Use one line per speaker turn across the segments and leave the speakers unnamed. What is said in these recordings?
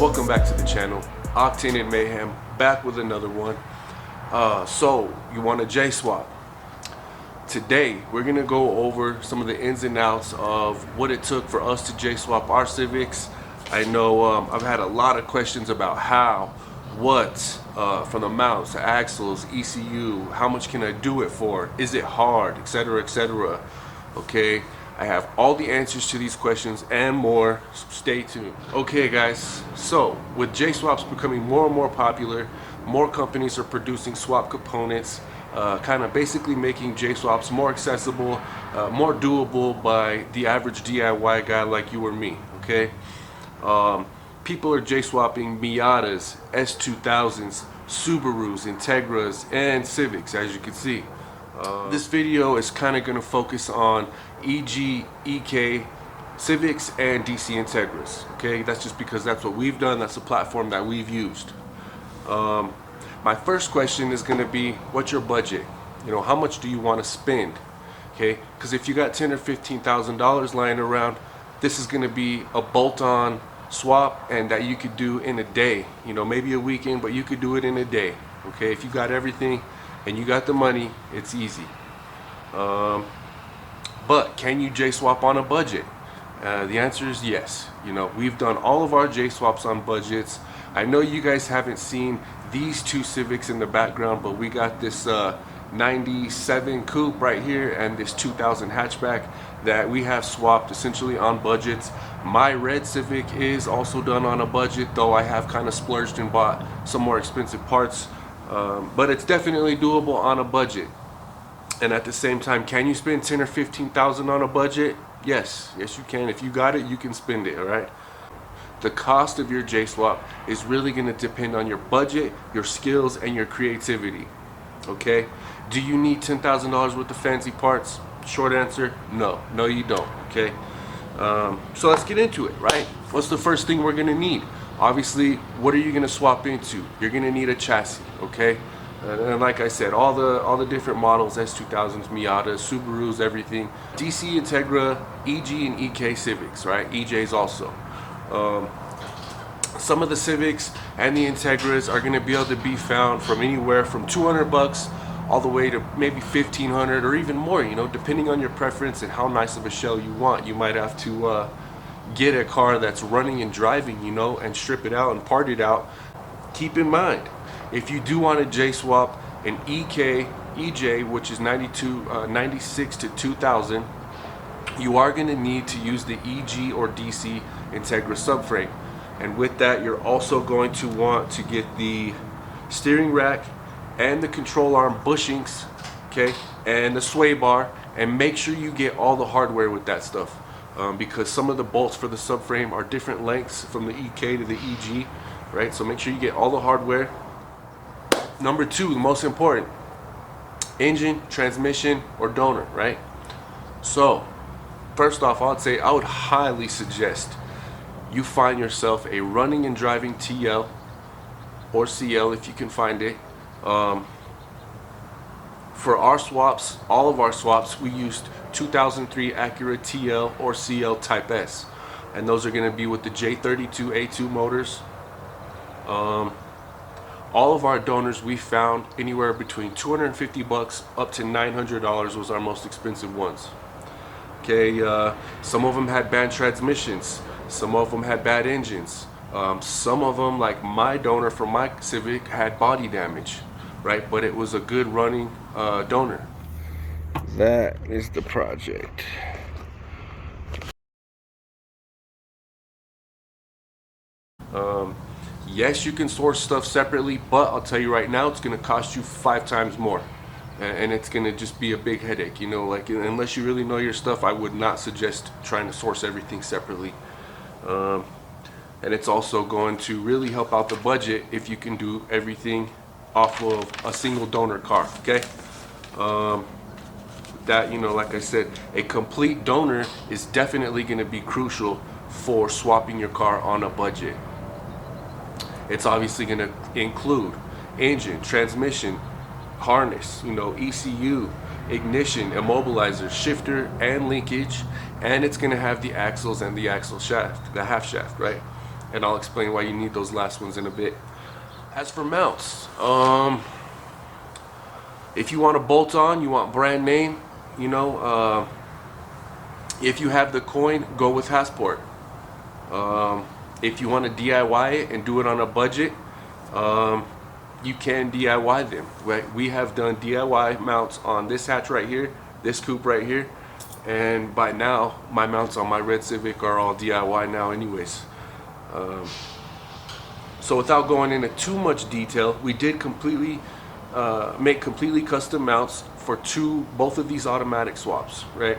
Welcome back to the channel. Octane and Mayhem, back with another one. So you want a J-swap. Today we're gonna go over some of the ins and outs of what it took for us to J-swap our Civics. I know I've had a lot of questions about how, what, from the mounts to axles, ECU, how much can I do it for, is it hard, etc., etc. Okay, I have all the answers to these questions and more, so stay tuned. Okay guys, so with J-swaps becoming more and more popular, more companies are producing swap components, kind of basically making J-swaps more accessible, more doable by the average DIY guy like you or me, okay? People are J-swapping Miatas, S2000s, Subarus, Integras, and Civics, as you can see. This video is kind of going to focus on EG, EK, Civics, and DC Integras. Okay, that's just because that's what we've done. That's the platform that we've used. My first question is going to be, what's your budget? You know, how much do you want to spend? Okay, because if you got $10,000 or $15,000 lying around, this is going to be a bolt-on swap, and that you could do in a day. You know, maybe a weekend, but you could do it in a day. Okay, if you got everything and you got the money, it's easy. But can you J-swap on a budget? The answer is yes. You know, we've done all of our J-swaps on budgets. I know you guys haven't seen these two Civics in the background, but we got this 97 coupe right here and this 2000 hatchback that we have swapped essentially on budgets. My red Civic is also done on a budget, though I have kind of splurged and bought some more expensive parts. But it's definitely doable on a budget. And at the same time, can you spend 10 or 15,000 on a budget? Yes, yes you can. If you got it, you can spend it, all right? The cost of your J-swap is really going to depend on your budget, your skills, and your creativity, okay? Do you need $10,000 worth of fancy parts? Short answer, no. No, you don't, okay? So let's get into it, right? What's the first thing we're going to need? Obviously, what are you going to swap into? You're going to need a chassis, okay? And like I said, all the different models, S2000s, Miatas, Subarus, everything. DC Integra, EG, and EK Civics, right? EJs also. Some of the Civics and the Integras are going to be able to be found from anywhere from $200 all the way to maybe $1,500 or even more, you know, depending on your preference and how nice of a shell you want. You might have to get a car that's running and driving, you know, and strip it out and part it out. Keep in mind, if you do want to J-swap an EK, EJ, which is 96 to 2000, you are going to need to use the EG or DC Integra subframe. And with that, you're also going to want to get the steering rack and the control arm bushings, okay, and the sway bar, and make sure you get all the hardware with that stuff. Because some of the bolts for the subframe are different lengths from the EK to the EG, right? So make sure you get all the hardware. Number two, the most important, engine, transmission, or donor, right? So first off, I would highly suggest you find yourself a running and driving TL or CL if you can find it. For our swaps, all of our swaps, we used 2003 Acura TL or CL Type S, and those are going to be with the J32A2 motors. All of our donors we found anywhere between $250 up to $900 was our most expensive ones. Okay, some of them had bad transmissions, some of them had bad engines, some of them, like my donor for my Civic, had body damage, right? But it was a good running donor. That is the project. Yes, you can source stuff separately, but I'll tell you right now, it's going to cost you 5 times more, and it's going to just be a big headache. You know, like, unless you really know your stuff, I would not suggest trying to source everything separately. And it's also going to really help out the budget if you can do everything off of a single donor car, okay? That, you know, like I said, a complete donor is definitely going to be crucial for swapping your car on a budget. It's obviously going to include engine, transmission, harness, you know, ECU, ignition, immobilizer, shifter, and linkage, and it's going to have the axles and the axle shaft, the half shaft, right? and I'll explain why you need those last ones in a bit. As for mounts, if you want to bolt on, you want brand name, you know, if you have the coin, go with Hasport. If you want to DIY it and do it on a budget, you can DIY them. We have done DIY mounts on this hatch right here, this coupe right here, and by now my mounts on my red Civic are all DIY now anyways. So without going into too much detail, we did make completely custom mounts for both of these automatic swaps, right?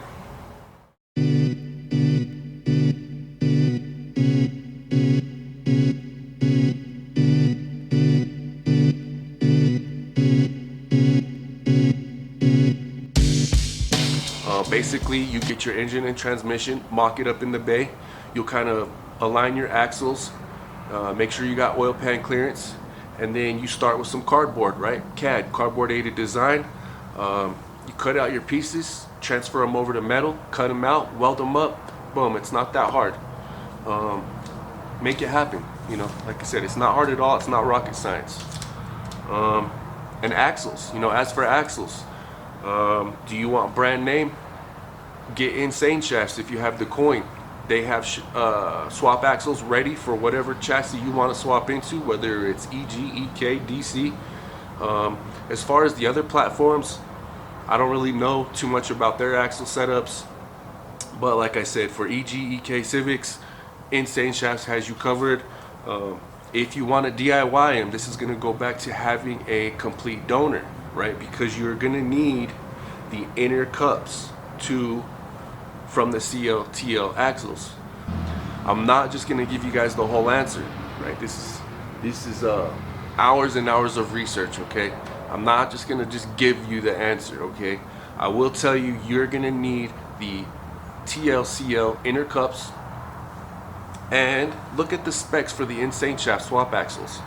Basically, you get your engine and transmission, mock it up in the bay. You'll kind of align your axles, make sure you got oil pan clearance, and then you start with some cardboard, right? CAD, cardboard aided design. You cut out your pieces, transfer them over to metal, cut them out, weld them up, boom, it's not that hard. Make it happen, you know, like I said, it's not hard at all, it's not rocket science. And axles, you know, as for axles, do you want brand name? Get Insane Shafts if you have the coin. They have swap axles ready for whatever chassis you want to swap into, whether it's EG, EK, DC. As far as the other platforms, I don't really know too much about their axle setups, but like I said, for EG, EK Civics, Insane Shafts has you covered. If you want to DIY them, this is going to go back to having a complete donor, right? Because you're going to need the inner cups from the CL TL axles. I'm not just going to give you guys the whole answer, right? This is hours and hours of research, okay? I'm not just going to just give you the answer, okay? I will tell you, you're going to need the TL-CL inner cups, and look at the specs for the Insane Shaft swap axles.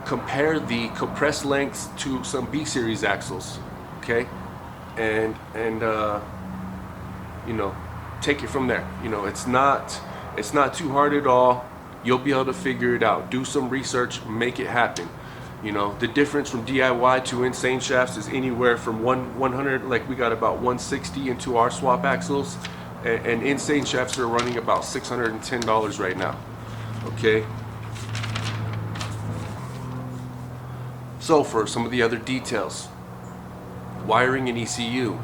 Compare the compressed lengths to some B series axles, okay? And you know, take it from there. You know, it's not too hard at all. You'll be able to figure it out. Do some research, make it happen. You know, the difference from DIY to Insane Shafts is anywhere from 100, like we got about 160 into our swap axles, and Insane Shafts are running about $610 right now. Okay. So for some of the other details, wiring and ECU.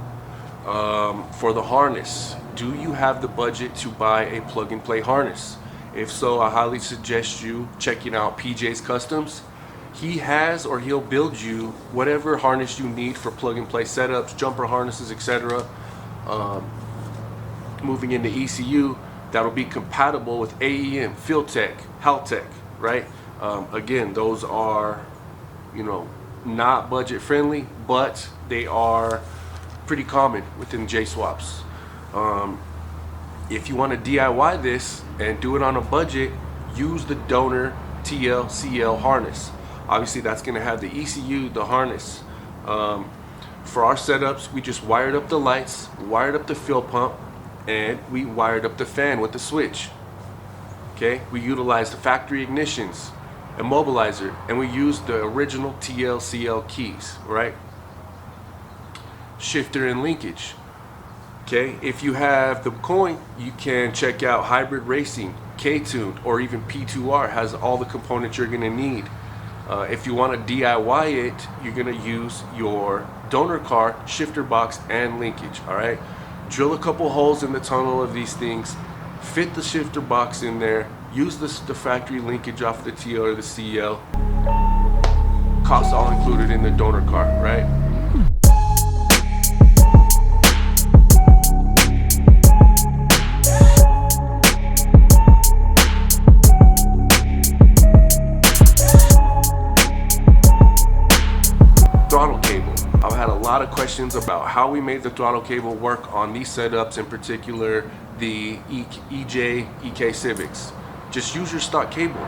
For the harness, do you have the budget to buy a plug-and-play harness? If so, I highly suggest you checking out PJ's Customs. He has, or he'll build you whatever harness you need for plug-and-play setups, jumper harnesses, etc. Moving into ECU, that'll be compatible with AEM, Fieldtech, Haltech, right? Again, those are, you know, not budget friendly, but they are pretty common within J-swaps. If you want to DIY this and do it on a budget, use the donor TL-CL harness. Obviously that's going to have the ECU, the harness. For our setups, we just wired up the lights, wired up the fuel pump, and we wired up the fan with the switch. Okay, we utilized the factory ignitions, immobilizer, and we used the original TL-CL keys, right? Shifter and linkage. Okay, if you have the coin, you can check out Hybrid Racing, K-Tuned, or even P2R has all the components you're going to need. If you want to DIY it, you're going to use your donor car, shifter box, and linkage. All right, drill a couple holes in the tunnel of these things, fit the shifter box in there, use the factory linkage off the TL or the CL. Costs all included in the donor car, right? Throttle cable. I've had a lot of questions about how we made the throttle cable work on these setups, in particular the EJ, EK Civics. Just use your stock cable.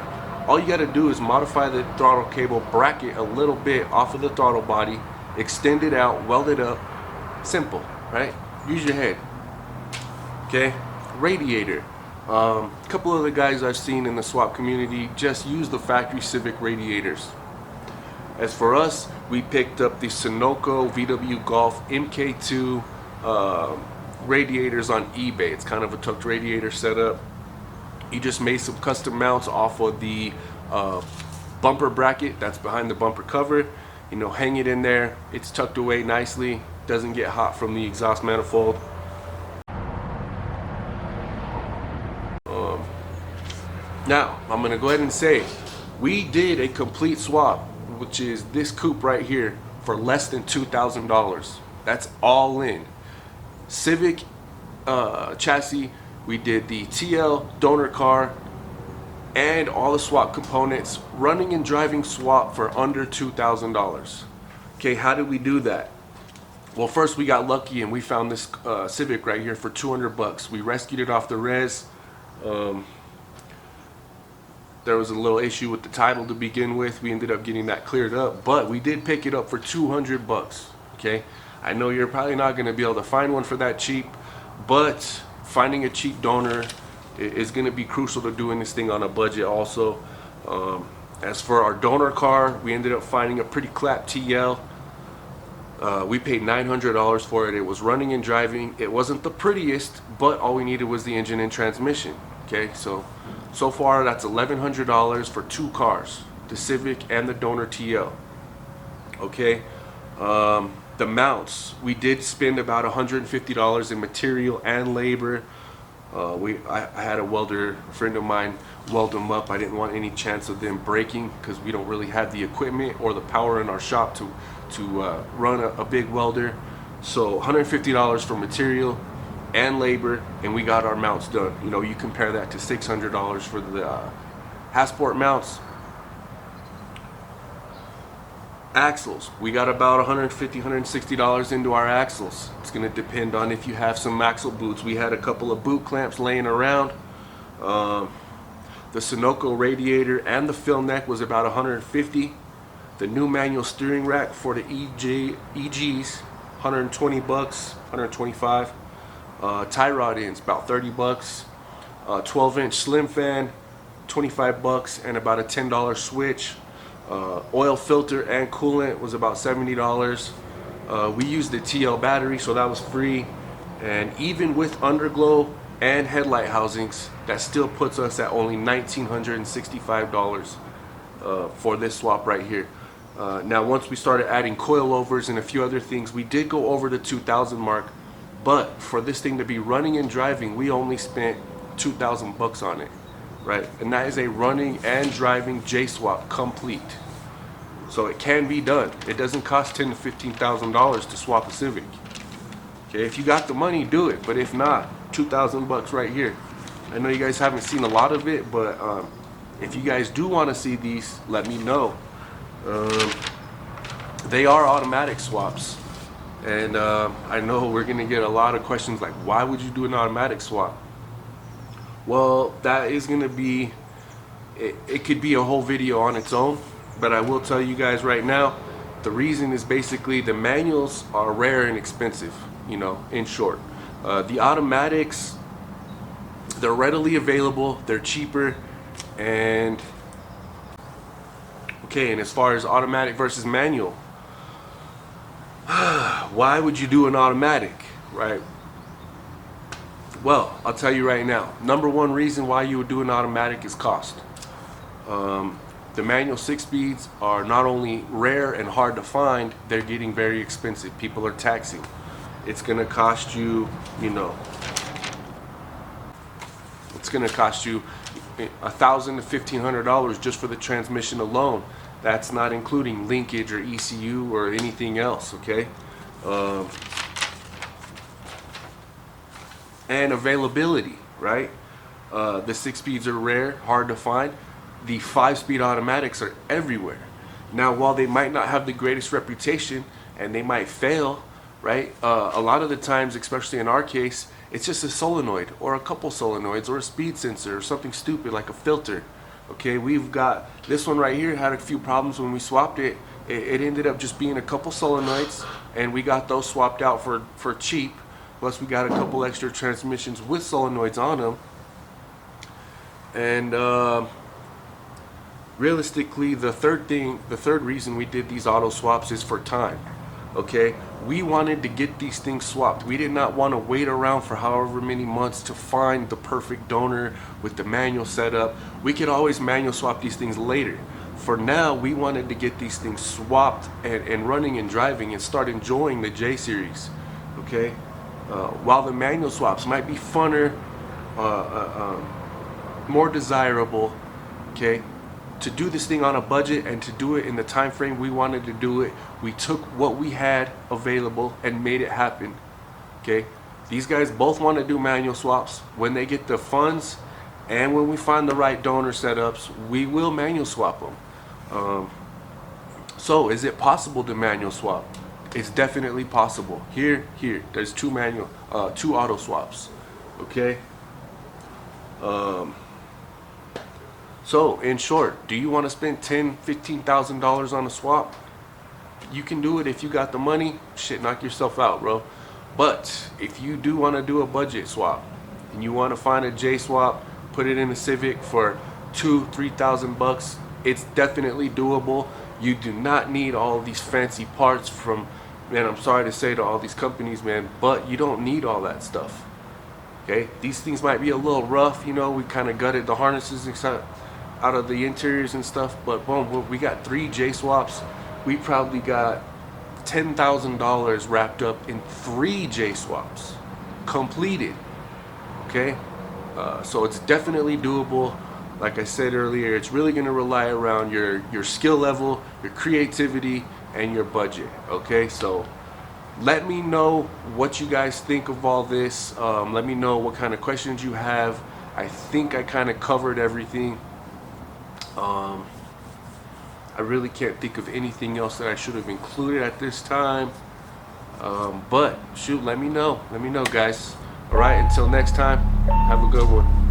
All you got to do is modify the throttle cable bracket a little bit off of the throttle body, extend it out, weld it up. Simple, right? Use your head. Okay. Radiator. A couple of the guys I've seen in the swap community just use the factory Civic radiators. As for us, we picked up the Sunoco VW Golf MK2 radiators on eBay. It's kind of a tucked radiator setup. You just made some custom mounts off of the bumper bracket that's behind the bumper cover. You know, hang it in there. It's tucked away nicely. Doesn't get hot from the exhaust manifold. Now, I'm gonna go ahead and say, we did a complete swap, which is this coupe right here, for less than $2,000. That's all in. Civic chassis, we did the TL donor car and all the swap components, running and driving swap for under $2,000. Okay, how did we do that? Well, first we got lucky and we found this Civic right here for 200 bucks. We rescued it off the res. There was a little issue with the title to begin with. We ended up getting that cleared up, but we did pick it up for 200 bucks. Okay, I know you're probably not going to be able to find one for that cheap, but finding a cheap donor is going to be crucial to doing this thing on a budget also. As for our donor car, we ended up finding a pretty clap TL. We paid $900 for it. It was running and driving. It wasn't the prettiest, but all we needed was the engine and transmission. Okay, so far that's $1,100 for two cars, the Civic and the donor TL. Okay, the mounts, we did spend about $150 in material and labor. I had a welder, a friend of mine, weld them up. I didn't want any chance of them breaking because we don't really have the equipment or the power in our shop to run a big welder. So $150 for material and labor, and we got our mounts done. You know, you compare that to $600 for the Hasport mounts. Axles, we got about $150, $160 into our axles. It's going to depend on if you have some axle boots. We had a couple of boot clamps laying around. The Sunoco radiator and the fill neck was about $150. The new manual steering rack for the EGs, 120 bucks, 125. Tie rod ends, about 30 bucks. 12-inch slim fan, 25 bucks, and about a $10 switch. Oil filter and coolant was about $70. We used the TL battery, so that was free. And even with underglow and headlight housings, that still puts us at only $1,965 for this swap right here. Now, once we started adding coilovers and a few other things, we did go over the 2,000 mark. But for this thing to be running and driving, we only spent 2,000 bucks on it, right? And that is a running and driving J-swap complete. So it can be done. It doesn't cost $10,000 to $15,000 to swap a Civic. Okay, if you got the money, do it. But if not, 2,000 bucks right here. I know you guys haven't seen a lot of it, but if you guys do want to see these, let me know. They are automatic swaps. And I know we're going to get a lot of questions like, why would you do an automatic swap? Well, that is going to be, it could be a whole video on its own. But I will tell you guys right now, the reason is basically the manuals are rare and expensive, you know, in short. The automatics, they're readily available, they're cheaper, and okay, and as far as automatic versus manual, why would you do an automatic, right? Well, I'll tell you right now, number one reason why you would do an automatic is cost. The manual 6-speeds are not only rare and hard to find, they're getting very expensive. People are taxing. It's gonna cost you, you know, it's gonna cost you $1,000 to $1,500 just for the transmission alone. That's not including linkage or ECU or anything else, okay? And availability, right? The 6-speeds are rare, hard to find. The 5-speed automatics are everywhere. Now, while they might not have the greatest reputation and they might fail, right? A lot of the times, especially in our case, it's just a solenoid or a couple solenoids or a speed sensor or something stupid like a filter. Okay, we've got this one right here had a few problems when we swapped it. It ended up just being a couple solenoids, and we got those swapped out for cheap. Plus, we got a couple extra transmissions with solenoids on them. And realistically, the third reason we did these auto swaps is for time. Okay, we wanted to get these things swapped. We did not want to wait around for however many months to find the perfect donor with the manual setup. We could always manual swap these things later. For now, we wanted to get these things swapped and running and driving and start enjoying the J series. Okay, while the manual swaps might be funner, more desirable, okay, to do this thing on a budget and to do it in the time frame we wanted to do it, we took what we had available and made it happen. Okay, these guys both want to do manual swaps. When they get the funds and when we find the right donor setups, we will manual swap them. So is it possible to manual swap? It's definitely possible. Here there's two auto swaps. Okay, so in short, do you want to spend $10,000-$15,000 on a swap? You can do it if you got the money. Shit, knock yourself out, bro. But if you do want to do a budget swap and you want to find a J swap, put it in a Civic for $2,000-$3,000, it's definitely doable. You do not need all these fancy parts from, man, I'm sorry to say, to all these companies, man, but you don't need all that stuff. Okay, these things might be a little rough, you know, we kind of gutted the harnesses out of the interiors and stuff, but boom, we got 3 J swaps. We probably got $10,000 wrapped up in 3 J swaps completed. Okay, so it's definitely doable. Like I said earlier, it's really going to rely around your skill level, your creativity, and your budget. Okay, so let me know what you guys think of all this. Let me know what kind of questions you have. I think I kind of covered everything. I really can't think of anything else that I should have included at this time. But shoot, let me know, guys. All right, until next time, have a good one.